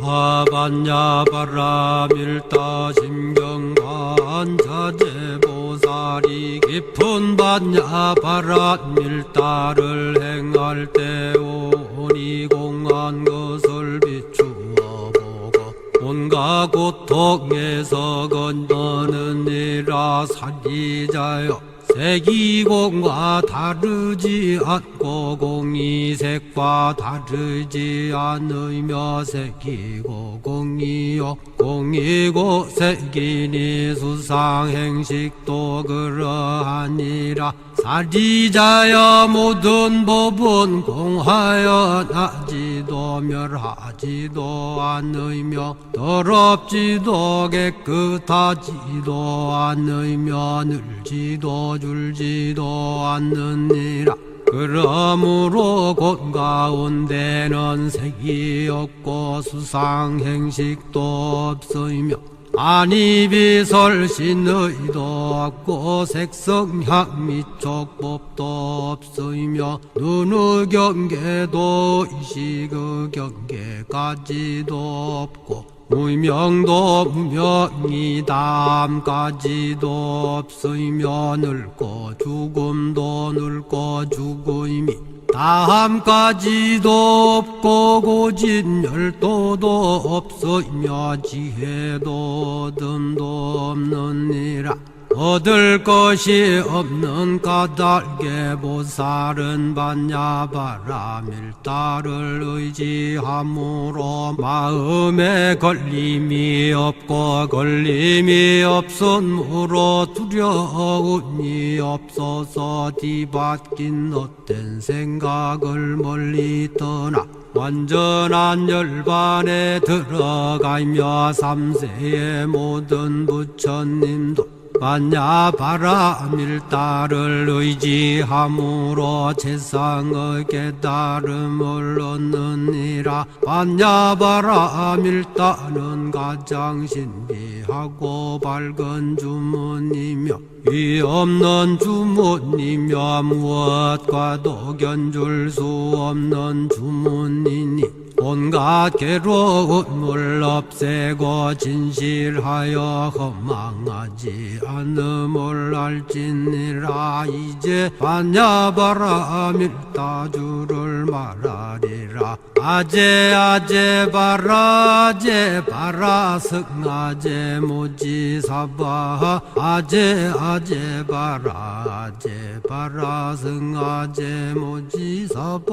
마하반야바라 밀다 심경관 자제보살이 깊은 반야바라 밀다를 행할 때 오니 공한 것을 비추어 보고 온갖 고통에서 건너느니라. 사리자여 색이공과 다르지 않고 공이 색과 다르지 않으며 색이고 공이요 공이고 색이니 수상행식도 그러하니라. 사리자여 모든 법은 공하여 나지도 멸하지도 않으며 더럽지도 깨끗하지도 않으며 늘지도 줄지도 않느니라. 그러므로 곧 가운데는 색이 없고 수상행식도 없으며 아니비설신의도 없고 색성향 미촉법도 없으며 눈의 경계도 이식의 경계까지도 없고 무명도 무명이 담까지도 없으며 늙고 죽음도 늙고 죽음이 다함까지도 없고 고진열도도 없으며 지혜도 듬도 없느니라. 얻을 것이 없는 까닭에 보살은 반야바라 밀다를 의지함으로 마음에 걸림이 없고 걸림이 없으므로 두려움이 없어서 뒤바뀐 헛된 생각을 멀리 떠나 완전한 열반에 들어가며 삼세의 모든 부처님도 반야바라 밀다를 의지함으로 세상의 깨달음을 얻느니라. 반야바라 밀다는 가장 신비하고 밝은 주문이며 위 없는 주문이며 무엇과도 견줄 수 없는 주문이니 온갖 괴로움을 없애고 진실하여 허망하지 않음을 알지니라. 이제 반야바라 밀다주를 말하리라. 아제 아제 바라 아제 바라 승아제 모지사바 아제 아제 바라 아제 바라 승아제 모지사바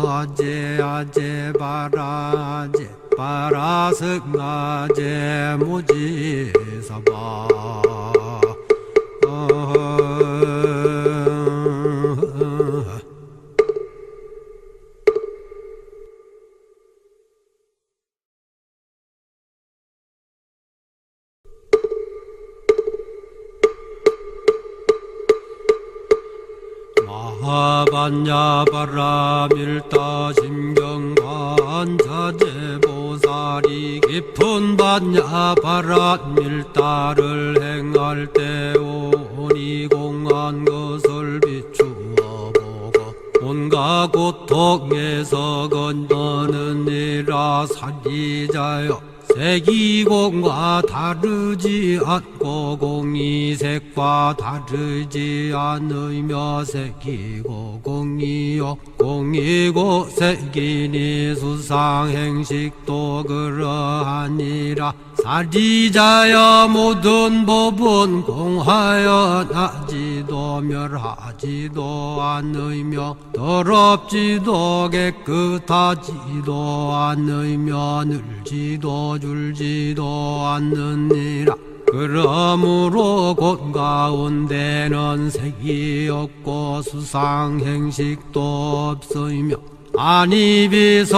아제 아제 바라 아제 바라 승아제 모지사바 마하반야바라 밀다 심경관 자제보살이 깊은 반야바라 밀다를 행할 때 오니 공한 것을 비추어 보고 온갖 고통에서 건너느니라. 사리자여 색이공과 다르지 않고 공이 색과 다르지 않으며 색이고 공이요 공이고 색이니 수상행식도 그러하니라. 사리자여 모든 법은 공하여 나지도 멸하지도 않으며 더럽지도 깨끗하지도 않으며 늘지도 줄지도 않느니라. 그러므로 곧 가운데는 색이 없고 수상행식도 없으며 아니비설신의도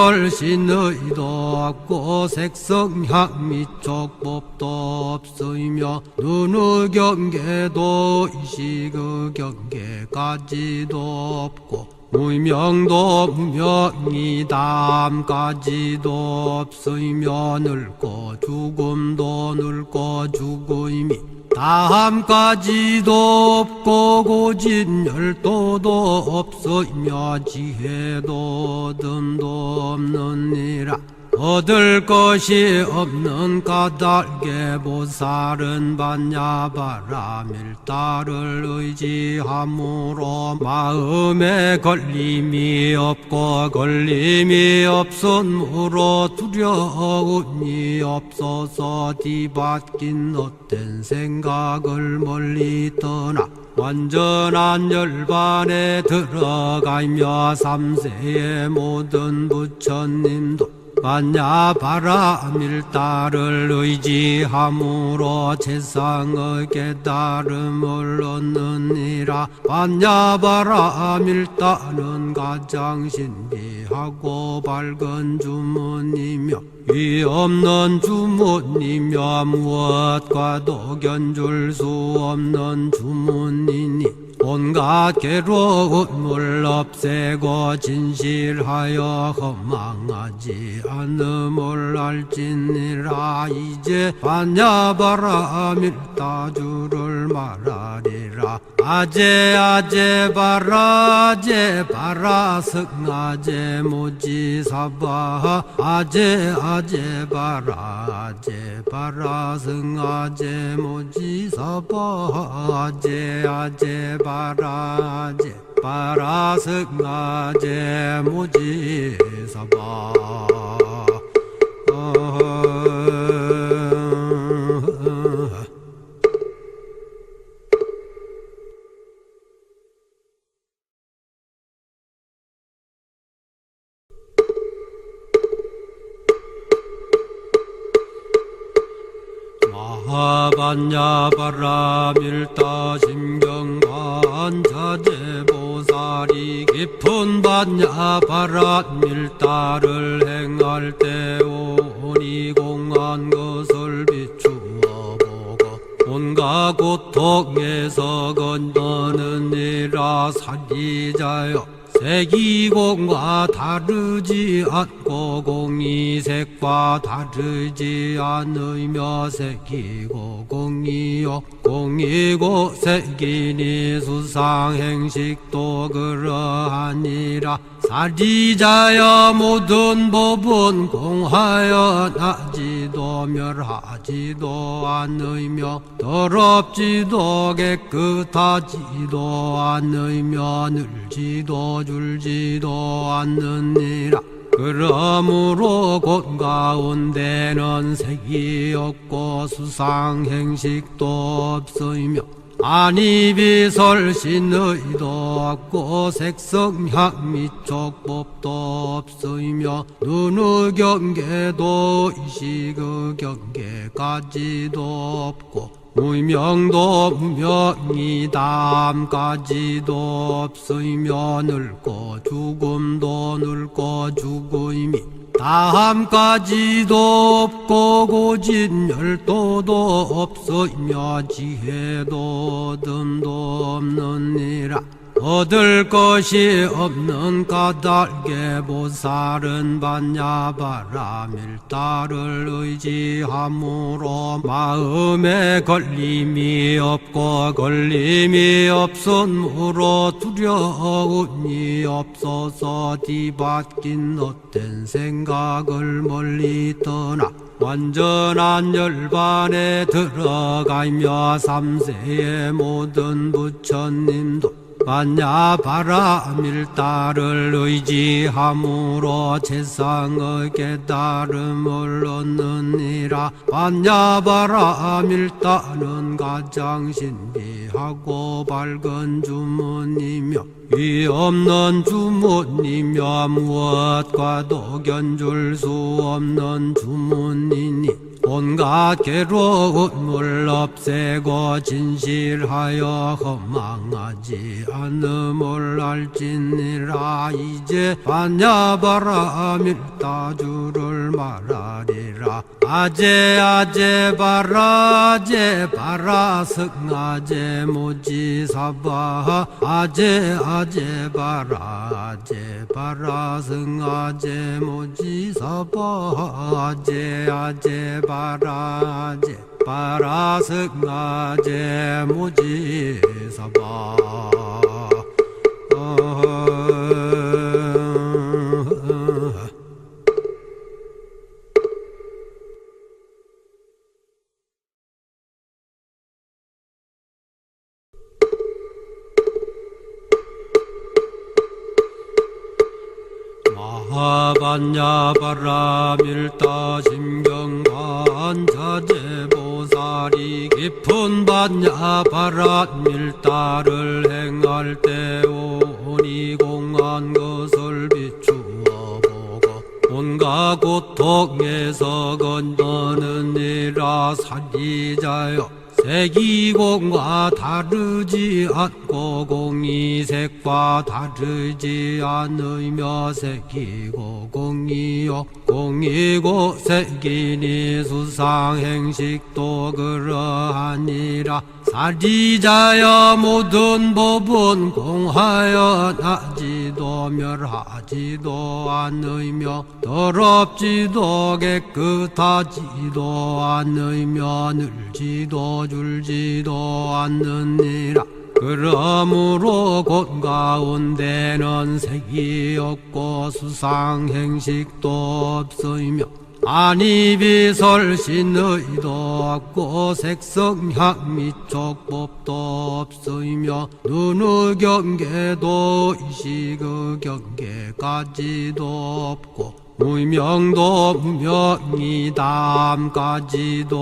없고 색성향 미촉법도 없으며 눈의 경계도 이식의 경계까지도 없고 무명도 무명이 담까지도 없으며 늙고 죽음도 늙고 죽음이 다함까지도 없고 고진열도도 없으며 지혜도 듬도 없느니라. 얻을 것이 없는 까닭에 보살은 반야바라밀다를 의지함으로 마음에 걸림이 없고 걸림이 없으므로 두려움이 없어서 뒤바뀐 헛된 생각을 멀리 떠나 완전한 열반에 들어가며 삼세의 모든 부처님도 반야바라밀다를 의지함으로 세상의 깨달음을 얻느니라. 반야바라밀다는 가장 신비하고 밝은 주문이며 위없는 주문이며 무엇과도 견줄 수 없는 주문이니 온갖 괴로움을 없애고 진실하여 허망하지 않음을 알지니라. 이제 반야바라밀다주를 말하리라. 아제 아제 바라제 바라승아제 모지사바 아제 아제 바라제 바라승아제 모지사바 아제 아제 바라제 바라승아제 모지사바 반야바라밀다 심경반자제보살이 깊은 반야바라밀다를 행할 때 오니 공한 것을 비추어 보고 온갖 고통에서 건너느니라. 사기자여 색이공과 다르지 않고 공이 색과 다르지 않으며 색이고 공이요 공이고 색이니 수상행식도 그러하니라. 사리자여 모든 법은 공하여 나지도 멸하지도 않으며 더럽지도 깨끗하지도 않으며 늘지도 줄지도 않느니라. 그러므로 곳 가운데는 색이 없고 수상행식도 없으며 아니비설신의도 없고 색성향 미촉법도 없으며 눈의 경계도 의식의 경계까지도 없고 무명도 무명이 다함까지도 없으며 늙고 죽음도 늙고 죽음이 다함까지도 없고 고진열도도 없으며 지혜도 얻음도 없느니라. 얻을 것이 없는 까닭에 보살은 반야바라밀다를 의지함으로 마음에 걸림이 없고 걸림이 없으므로 두려움이 없어서 뒤바뀐 헛된 생각을 멀리 떠나 완전한 열반에 들어가며 삼세의 모든 부처님도 반야바라밀다를 의지함으로 세상의 깨달음을 얻느니라. 반야바라밀다는 가장 신비하고 밝은 주문이며 위없는 주문이며 무엇과도 견줄 수 없는 주문이니 온갖 괴로움을 없애고 진실하여 허망하지 않음을 알지니라. 이제 반야바라밀다주를 말하리라. 아제 아제 바라제 바라승아제 모지사바 아제 아제 바라제 바라승아제 모지사바 아제 아제 바라제 바라승아제 모지사바 마하반야바라밀다 심경관자재보살이 깊은 반야바라밀다를 행할 때 오니 공한 것을 비추어 보고 온갖 고통에서 건너느니라. 사리자여, 색이공과 다르지 않고 공이색과 다르지 않으며 색이고 공이요 공이고 색이니 수상행식도 그러하니라. 사리자여, 모든 법은 공하여 나지도 멸하지도 않으며 더럽지도 깨끗하지도 않으며 늘지도 줄지도 않느니라. 그러므로 곧 가운데는 색이 없고 수상행식도 없으며 아니비설신의도 없고 색성향 미촉법도 없으며 눈의 경계도 의식의 경계까지도 없고 무명도 무명이 담까지도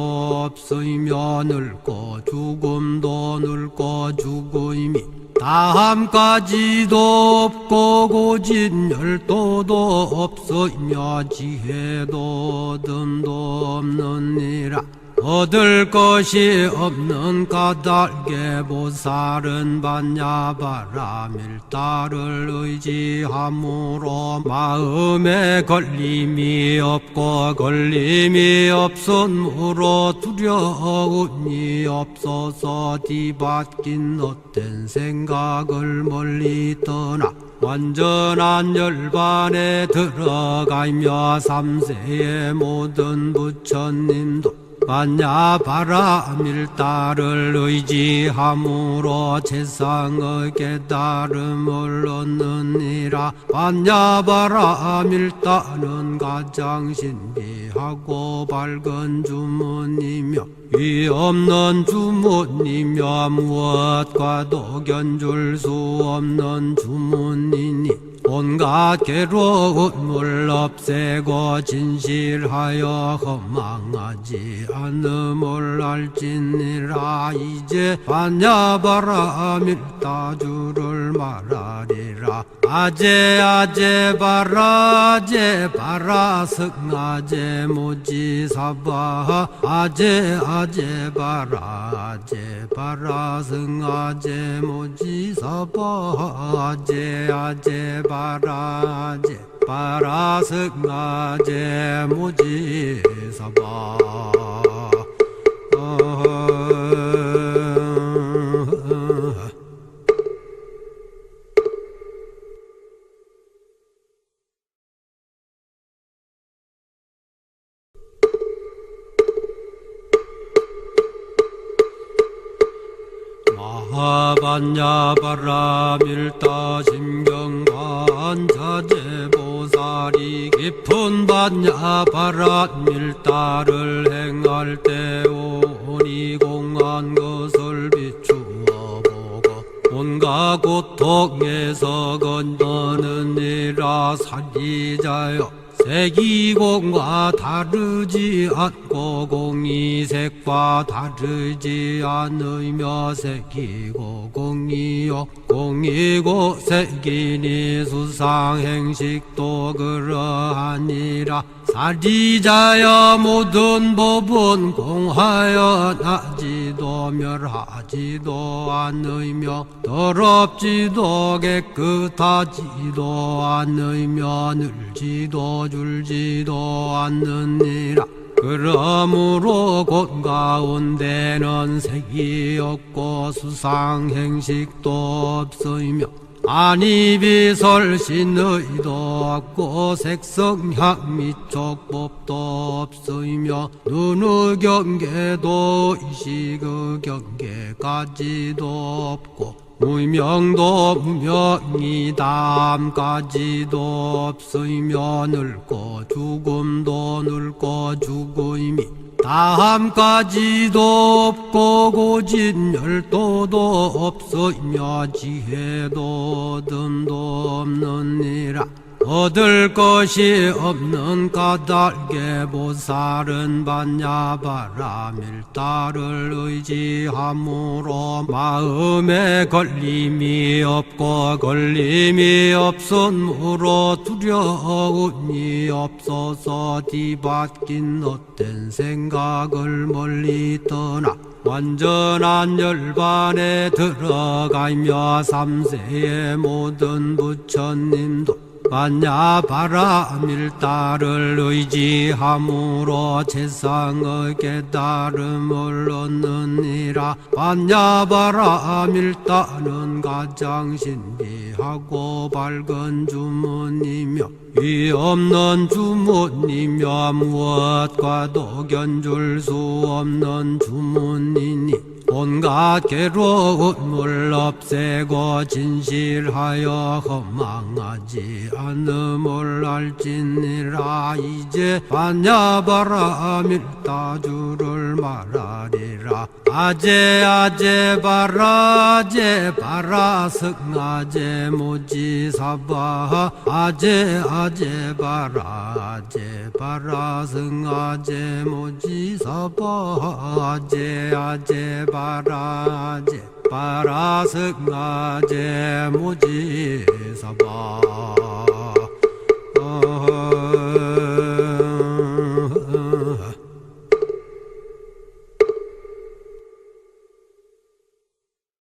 없으며 늙고 죽음도 늙고 죽음이 다함까지도 없고 고진열도도 없으며 지혜도 듬도 없느니라. 얻을 것이 없는 까닭에 보살은 반야바라밀다를 의지함으로 마음에 걸림이 없고 걸림이 없으므로 두려움이 없어서 뒤바뀐 헛된 생각을 멀리 떠나 완전한 열반에 들어가며 삼세의 모든 부처님도 반야바라밀다를 의지함으로 세상의 깨달음을 얻느니라. 반야바라밀다는 가장 신비하고 밝은 주문이며 위없는 주문이며 무엇과도 견줄 수 없는 주문이니 온갖 괴로움을 없애고 진실하여 허망하지 않음을 알지니라. 이제 반야바라밀다주를 말하리라. 아제 아제 바라제 바라승아제 모지사바 아제 아제 바라제 바라승아제 모지사바 아제 아제 바라제 바라승아제 모지사바 마하반야바라밀다 심경관자재보살이 깊은 반야바라밀다를 행할 때 오니 공한 것을 비추어 보고 온갖 고통에서 건너느니라. 사리자여, 색이공과 다르지 않고 공이색과 다르지 않으며 색이고 공이요 공이고 색이니 수상행식도 그러하니라. 사리자여, 모든 법은 공하여 나지도 멸하지도 않으며 더럽지도 깨끗하지도 않으며 늘지도 줄지도 않느니라. 그러므로 곧 가운데는 색이 없고 수상행식도 없으며 아니비설신의도 없고 색성향 미촉법도 없으며 눈의 경계도 의식의 경계까지도 없고 무명도 무명이 담까지도 없으며 늙고 죽음도 늙고 죽음이 다함까지도 없고 고진열도도 없으며 지혜도 듬도 없느니라. 얻을 것이 없는 까닭에 보살은 반야바라밀다를 의지함으로 마음에 걸림이 없고 걸림이 없으므로 두려움이 없어서 뒤바뀐 헛된 생각을 멀리 떠나 완전한 열반에 들어가며 삼세의 모든 부처님도 반야바라밀다를 의지함으로 세상의 깨달음을 얻느니라. 반야바라밀다는 가장 신비하고 밝은 주문이며 위없는 주문이며 무엇과도 견줄 수 없는 주문이니 온갖 괴로움을 없애고 진실하여 허망하지 않음을 알지니라. 이제 반야바라밀다주를 말하리라. 아제 아제 바라제 바라승아제 모지사바 아제 아제 바라제 바라승아제 모지사바 아제 아제 바라제 바라승아제 모지사바